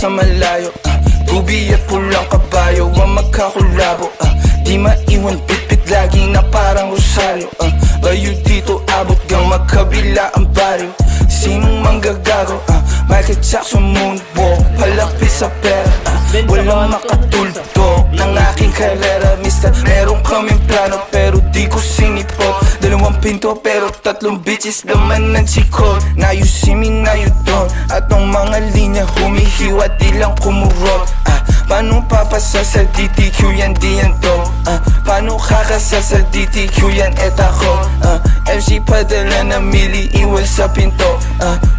sa malayo, tubi at pulang kabayo ang magkakulabo, di maiwan bitbit lagi na parang rosaryo, bayo dito abot gang magkabila ang baryo. Sinong manggagago, Michael Jackson moonwalk, palapit sa pera, walang makatulto ng aking karera. Mister, meron kaming plano pero di ko sinipot. Dalawang pinto pero tatlong bitches naman ng chikot. Now you see me, now you don't. At ang mga linya humihiwa di lang kumurot. Paano papasa sa DTQ yan di yan to? Paano kakasa sa DTQ yan et ako? MC padala na mili iwan sa pinto.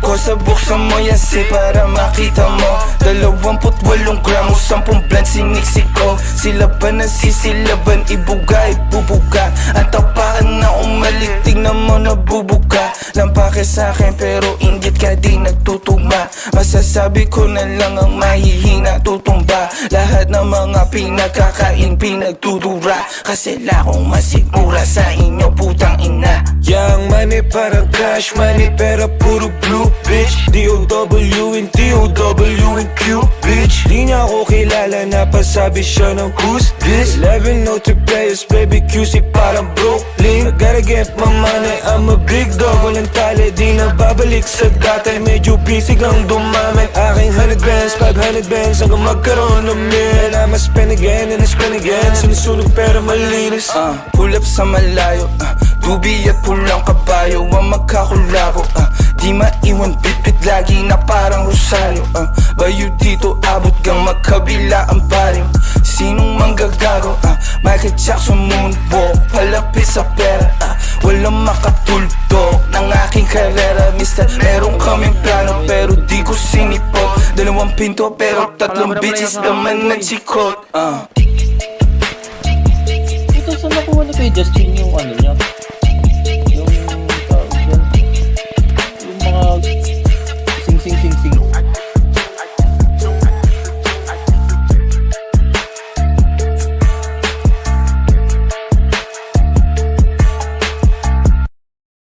Kosa buksan mo yan si para makita mo. 28 gramo, 10 bland siniksik ko. Sila ba nasisilaban, ibuga, ibubuga. Ang tapaan na umalik, tingnan mo nabubuga. Lampake sa'kin pero inggit ka di nagtutugma. Masasabi ko na lang ang mahihina tutumba. Lahat ng mga pinagkakain pinagtudura. Kasi lakong masigura sa inyo putang ina. Young money parang cash money pero puro blue bitch. D-O-W and D-O-W and Q bitch. Di niya ako kilala na pasabi siya ng who's this. 11 note players baby QC parang Brooklyn. I gotta get my money, I'm a big dog. Walang tali di na babalik sa dati. Medyo busy kang dumami. Aking 100 bands, 500 bands hanggang magkaroon ng mil. I'ma spend again and I spend again. Sinusunog pero malinis. Pull up sa malayo, tubi at pulang kabayo ang magkakulabo, di maiwan bitbit lagi na parang rosaryo, bayo dito abot gang magkabila ang baryo. Sinong manggagago, Michael Jackson moonwalk, palapit sa pera, walang makatulto ng aking karera. Mister, meron kaming plano pero di ko sinipot. Dalawang pinto pero tatlong bitches naman ng chikot. Ito saan nakuha ni kay Justin yung ano niya?